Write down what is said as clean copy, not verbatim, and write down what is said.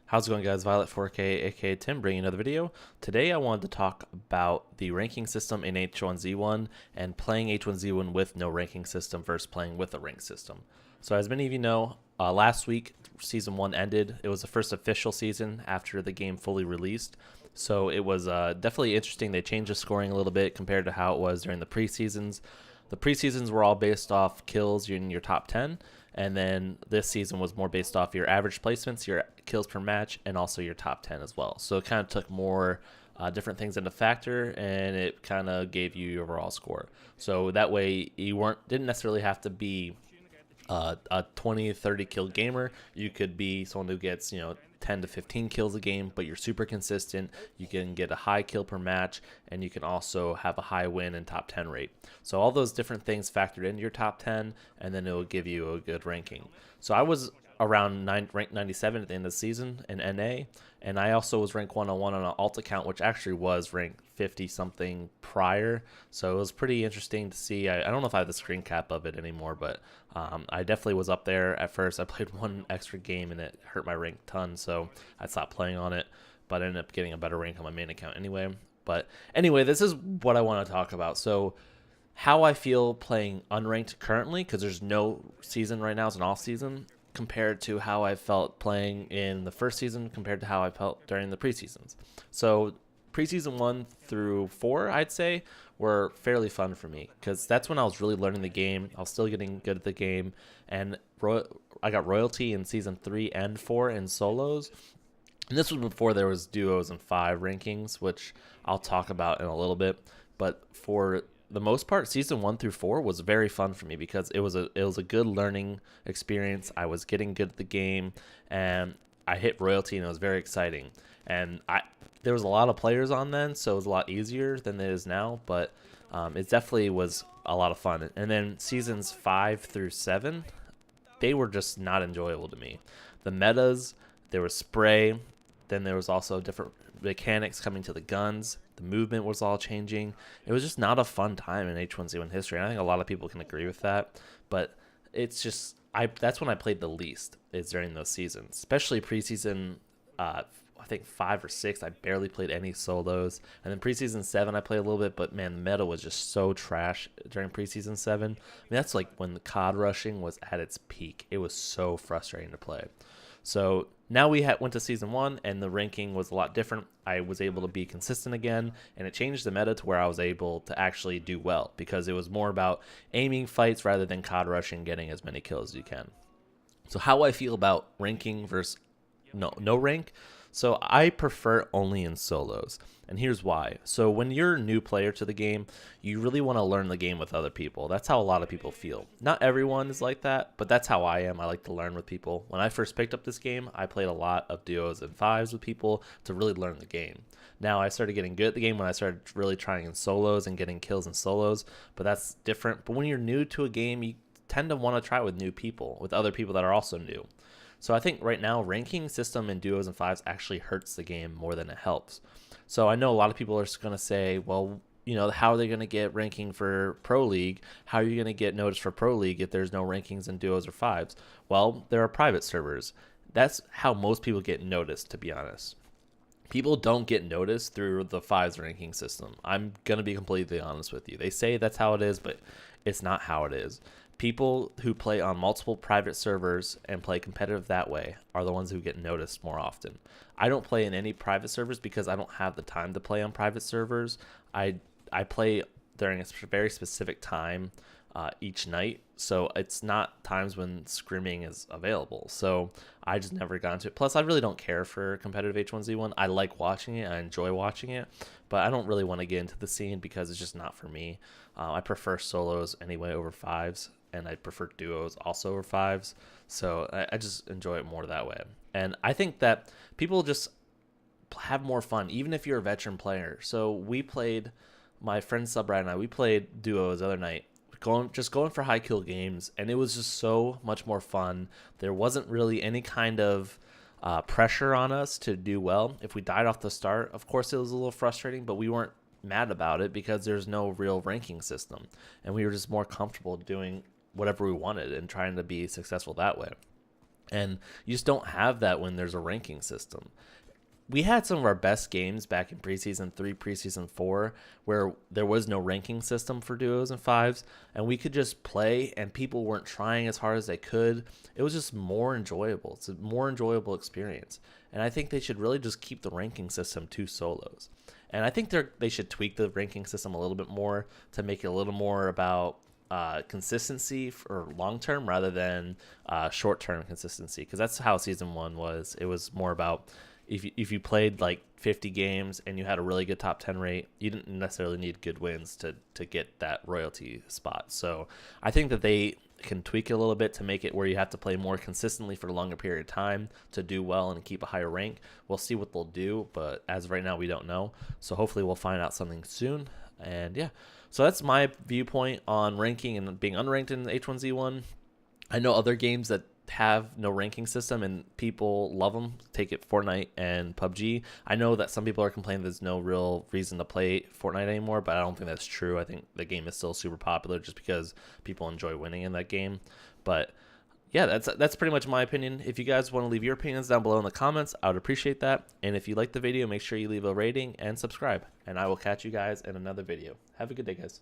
How's it going, guys? Violet 4K, aka Tim, bringing another video. Today I wanted to talk about the ranking system in H1Z1 and playing H1Z1 with no ranking system versus playing with a rank system. So as many of you know, last week Season 1 ended. It was the first official season after the game fully released. So it was definitely interesting. They changed the scoring a little bit compared to how it was during the preseasons. The preseasons were all based off kills in your top 10, and then this season was more based off your average placements, your kills per match, and also your top 10 as well. So it kind of took more different things into factor, and it kind of gave you your overall score. So that way you didn't necessarily have to be a 20, 30 kill gamer. You could be someone who gets, 10 to 15 kills a game, but you're super consistent. You can get a high kill per match, and you can also have a high win and top 10 rate. So all those different things factored into your top 10, and then it will give you a good ranking. So I was around rank 97 at the end of the season in NA, and I also was rank 101 on an alt account, which actually was rank 50 something prior. So it was pretty interesting to see. I don't know if I have the screen cap of it anymore, but I definitely was up there at first. I played one extra game and it hurt my rank a ton, so I stopped playing on it, but I ended up getting a better rank on my main account anyway. But anyway, this is what I want to talk about. So how I feel playing unranked currently, because there's no season right now, it's an off season, compared to how I felt playing in the first season compared to how I felt during the preseasons. So preseason 1 through 4, I'd say, were fairly fun for me because that's when I was really learning the game. I was still getting good at the game, and I got royalty in season 3 and 4 in solos. And this was before there was duos and 5 rankings, which I'll talk about in a little bit. But for the most part, season 1 through 4 was very fun for me because it was a good learning experience. I was getting good at the game, and I hit royalty, and it was very exciting. And there was a lot of players on then, so it was a lot easier than it is now. But it definitely was a lot of fun. And then seasons 5 through 7, they were just not enjoyable to me. The metas, there was spray, then there was also different mechanics coming to the guns. The movement was all changing. It was just not a fun time in H1Z1 history. And I think a lot of people can agree with that. But it's just, that's when I played the least, is during those seasons. Especially preseason, I think 5 or 6, I barely played any solos. And then preseason 7, I played a little bit. But man, the meta was just so trash during preseason 7. I mean, that's like when the COD rushing was at its peak. It was so frustrating to play. So now we went to season 1, and the ranking was a lot different. I was able to be consistent again, and it changed the meta to where I was able to actually do well because it was more about aiming fights rather than COD rushing, getting as many kills as you can. So how I feel about ranking versus no rank. So I prefer only in solos, and here's why. So when you're a new player to the game, you really want to learn the game with other people. That's how a lot of people feel. Not everyone is like that, but that's how I am. I like to learn with people. When I first picked up this game, I played a lot of duos and 5s with people to really learn the game. Now I started getting good at the game when I started really trying in solos and getting kills in solos, but that's different. But when you're new to a game, you tend to want to try with new people, with other people that are also new. So I think right now ranking system in duos and 5s actually hurts the game more than it helps. So I know a lot of people are going to say, well, how are they going to get ranking for Pro League? How are you going to get noticed for Pro League if there's no rankings in duos or 5s? Well, there are private servers. That's how most people get noticed, to be honest. People don't get noticed through the 5s ranking system. I'm going to be completely honest with you. They say that's how it is, but it's not how it is. People who play on multiple private servers and play competitive that way are the ones who get noticed more often. I don't play in any private servers because I don't have the time to play on private servers. I play during a very specific time each night, so it's not times when scrimming is available. So I just never got into it. Plus, I really don't care for competitive H1Z1. I like watching it. I enjoy watching it, but I don't really want to get into the scene because it's just not for me. I prefer solos anyway over 5s. And I prefer duos also over 5s. So I just enjoy it more that way. And I think that people just have more fun, even if you're a veteran player. So we played, my friend Subrat and I, we played duos the other night, going for high kill games, and it was just so much more fun. There wasn't really any kind of pressure on us to do well. If we died off the start, of course it was a little frustrating, but we weren't mad about it because there's no real ranking system. And we were just more comfortable doing whatever we wanted and trying to be successful that way. And you just don't have that when there's a ranking system. We had some of our best games back in preseason 3, preseason 4, where there was no ranking system for duos and fives, and we could just play, and people weren't trying as hard as they could. It was just more enjoyable. It's a more enjoyable experience, and I think they should really just keep the ranking system to solos. And I think they should tweak the ranking system a little bit more to make it a little more about consistency for long term rather than short term consistency, because that's how season 1 was. It was more about if you played like 50 games and you had a really good top 10 rate, you didn't necessarily need good wins to get that royalty spot. So I think that they can tweak it a little bit to make it where you have to play more consistently for a longer period of time to do well and keep a higher rank. We'll see what they'll do, but as of right now, we don't know. So hopefully we'll find out something soon. And yeah, so that's my viewpoint on ranking and being unranked in H1Z1. I know other games that have no ranking system and people love them. Take it Fortnite and PUBG. I know that some people are complaining there's no real reason to play Fortnite anymore, but I don't think that's true. I think the game is still super popular just because people enjoy winning in that game. But yeah, that's pretty much my opinion. If you guys want to leave your opinions down below in the comments, I would appreciate that. And if you like the video, make sure you leave a rating and subscribe. And I will catch you guys in another video. Have a good day, guys.